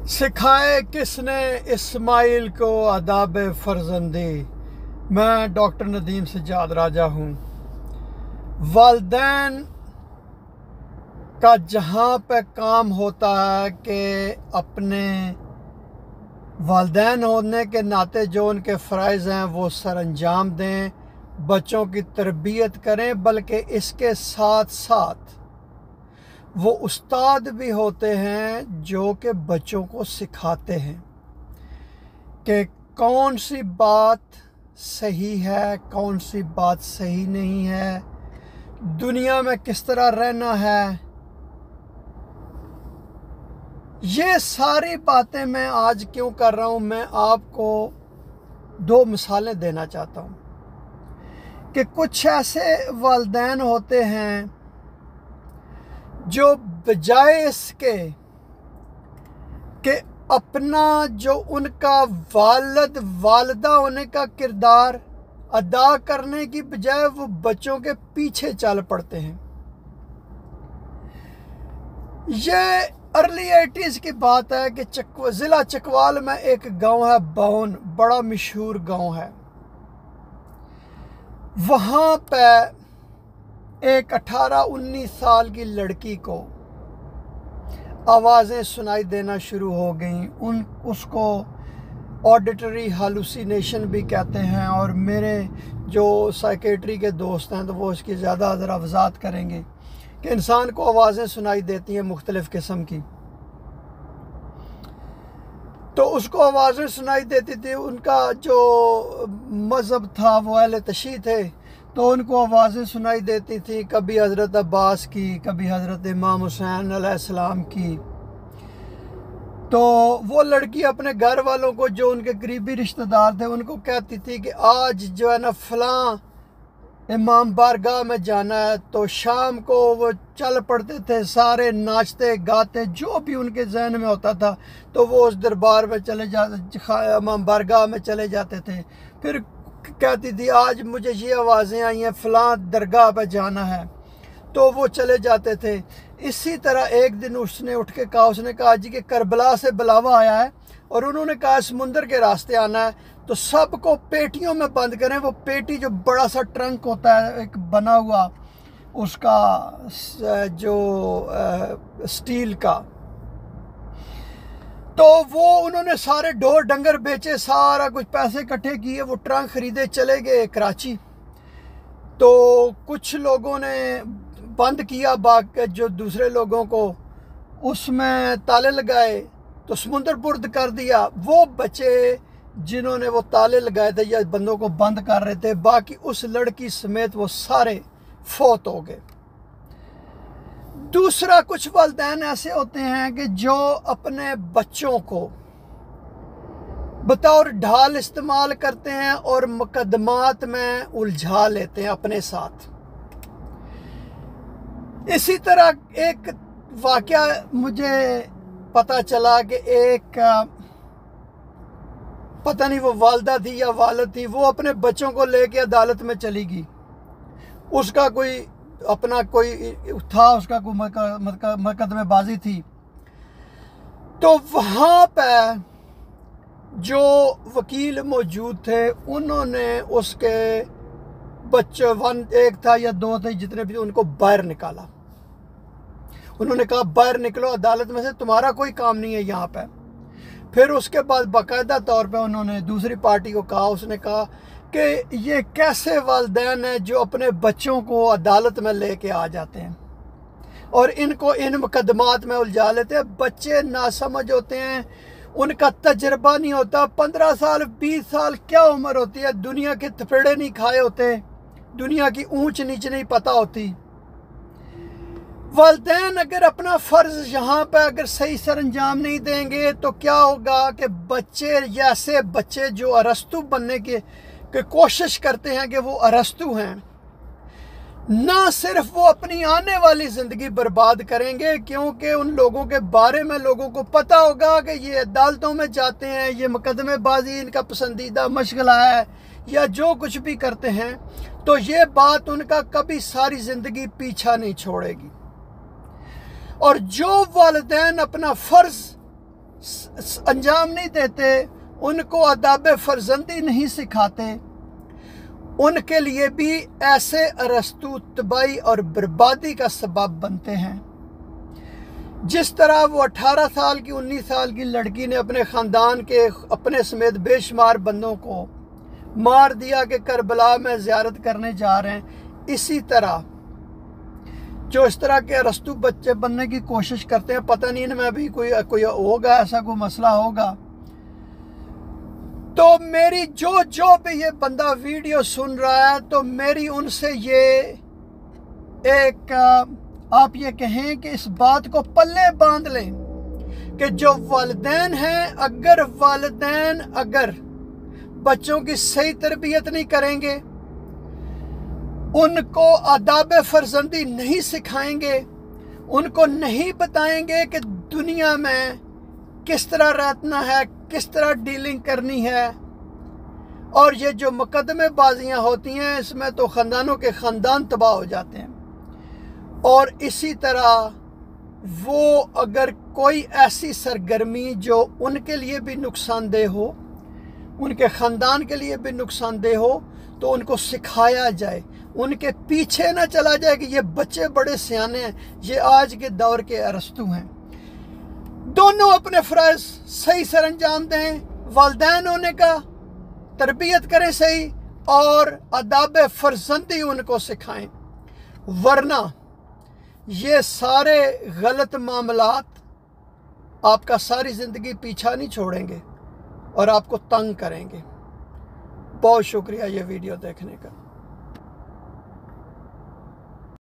सिखाए किसने इस्माइल को आदाब फर्जंदी। मैं डॉक्टर नदीम सज्जाद राजा हूँ। वालदैन का जहाँ पे काम होता है कि अपने वालदैन होने के नाते जो उनके फ़राइज़ हैं वो सरअंजाम दें, बच्चों की तरबियत करें, बल्कि इसके साथ साथ वो उस्ताद भी होते हैं जो कि बच्चों को सिखाते हैं कि कौन सी बात सही है, कौन सी बात सही नहीं है, दुनिया में किस तरह रहना है। ये सारी बातें मैं आज क्यों कर रहा हूँ, मैं आपको दो मिसालें देना चाहता हूँ कि कुछ ऐसे वालिदैन होते हैं जो बजाय इसके कि अपना जो उनका वालिद वालिदा होने का किरदार अदा करने की बजाय वो बच्चों के पीछे चल पड़ते हैं। ये अर्ली 80s की बात है कि ज़िला चकवाल में एक गांव है बाउन, बड़ा मशहूर गांव है। वहाँ पे एक 18-19 साल की लड़की को आवाज़ें सुनाई देना शुरू हो गई। उसको ऑडिटरी हालुसिनेशन भी कहते हैं, और मेरे जो साइकेट्री के दोस्त हैं तो वो इसकी ज़्यादा ज़रा वजाहत करेंगे कि इंसान को आवाज़ें सुनाई देती हैं मुख्तलिफ़ किस्म की। तो उसको आवाज़ें सुनाई देती थी। उनका जो मज़हब था वो अहले तशी थे, तो उनको आवाज़ें सुनाई देती थी, कभी हज़रत अब्बास की, कभी हज़रत इमाम हुसैन अलैहिस्सलाम की। तो वो लड़की अपने घर वालों को, जो उनके करीबी रिश्तेदार थे, उनको कहती थी कि आज जो है ना फ़लाँ इमाम बारगाह में जाना है। तो शाम को वो चल पड़ते थे, सारे नाचते गाते, जो भी उनके जहन में होता था तो वो उस दरबार में चले जाते, इमाम बारगाह में चले जाते थे। फिर कहती थी आज मुझे ये आवाज़ें आई हैं, फ़लाँ दरगाह पर जाना है, तो वो चले जाते थे। इसी तरह एक दिन उसने उठ के कहा, उसने कहा जी कि करबला से बुलावा आया है और उन्होंने कहा समुंदर के रास्ते आना है, तो सबको पेटियों में बंद करें। वो पेटी जो बड़ा सा ट्रंक होता है एक बना हुआ, उसका जो स्टील का, तो वो उन्होंने सारे ढोर डंगर बेचे, सारा कुछ पैसे इकट्ठे किए, वो ट्रंक खरीदे, चले गए कराची। तो कुछ लोगों ने बंद किया, बाकी जो दूसरे लोगों को उसमें ताले लगाए, तो समुंदर बुर्द कर दिया। वो बचे जिन्होंने वो ताले लगाए थे या बंदों को बंद कर रहे थे, बाकी उस लड़की समेत वो सारे फौत हो गए। दूसरा, कुछ वालिदैन ऐसे होते हैं कि जो अपने बच्चों को बतौर ढाल इस्तेमाल करते हैं और मुकदमात में उलझा लेते हैं अपने साथ। इसी तरह एक वाकया मुझे पता चला कि एक पता नहीं वो वालदा थी या वालिद थी, वो अपने बच्चों को लेके अदालत में चली गई। उसका कोई अपना कोई था, उसका कोई मुकदमेबाजी थी। तो वहाँ पे जो वकील मौजूद थे उन्होंने उसके बच्चे, एक था या दो थे, जितने भी, उनको बाहर निकाला। उन्होंने कहा बाहर निकलो अदालत में से, तुम्हारा कोई काम नहीं है यहाँ पे। फिर उसके बाद बाकायदा तौर पे उन्होंने दूसरी पार्टी को कहा, उसने कहा कि ये कैसे वालिदैन हैं जो अपने बच्चों को अदालत में लेके आ जाते हैं और इनको इन मुकदमात में उलझा लेते हैं। बच्चे नासमझ होते हैं, उनका तजर्बा नहीं होता। 15 साल 20 साल क्या उम्र होती है, दुनिया के थपेड़े नहीं खाए होते, दुनिया की ऊंच नीच नहीं पता होती। वालिदैन अगर अपना फ़र्ज़ यहाँ पर अगर सही सरअंजाम नहीं देंगे तो क्या होगा कि बच्चे, ऐसे बच्चे जो अरस्तु बनने की कोशिश करते हैं कि वो अरस्तु हैं, ना सिर्फ वो अपनी आने वाली ज़िंदगी बर्बाद करेंगे, क्योंकि उन लोगों के बारे में लोगों को पता होगा कि ये अदालतों में जाते हैं, ये मुकदमेबाजी इनका पसंदीदा मशगला है, या जो कुछ भी करते हैं, तो ये बात उनका कभी सारी ज़िंदगी पीछा नहीं छोड़ेगी। और जो वालिदैन अपना फ़र्ज़ अंजाम नहीं देते, उनको अदाब फर्जंदी नहीं सिखाते, उनके लिए भी ऐसे अरस्तू तबाही और बर्बादी का सबब बनते हैं। जिस तरह वो 18 साल की 19 साल की लड़की ने अपने ख़ानदान के अपने समेत बेशुमार बंदों को मार दिया कि करबला में ज़ियारत करने जा रहे हैं, इसी तरह जो इस तरह के अरस्तू बच्चे बनने की कोशिश करते हैं, पता नहीं इनमें भी कोई होगा, ऐसा कोई मसला होगा। तो मेरी जो भी ये बंदा वीडियो सुन रहा है, तो मेरी उनसे ये एक आप ये कहें कि इस बात को पल्ले बांध लें कि जो वालिदैन हैं, अगर बच्चों की सही तरबियत नहीं करेंगे, उनको आदाब फर्जंदी नहीं सिखाएंगे, उनको नहीं बताएंगे कि दुनिया में किस तरह रहना है, किस तरह डीलिंग करनी है, और ये जो मुकदमेबाजियाँ होती हैं, इसमें तो ख़ानदानों के ख़ानदान तबाह हो जाते हैं। और इसी तरह वो अगर कोई ऐसी सरगर्मी जो उनके लिए भी नुकसानदेह हो, उनके ख़ानदान के लिए भी नुकसानदेह हो, तो उनको सिखाया जाए, उनके पीछे ना चला जाए कि ये बच्चे बड़े सियाने हैं, ये आज के दौर के अरस्तू हैं। दोनों अपने फ़र्ज़ सही सर अंजाम दें, वालिदैन होने का तरबियत करें सही, और आदाब फर्जंदी उनको सिखाएं, वरना ये सारे गलत मामलात आपका सारी ज़िंदगी पीछा नहीं छोड़ेंगे और आपको तंग करेंगे। बहुत शुक्रिया ये वीडियो देखने का।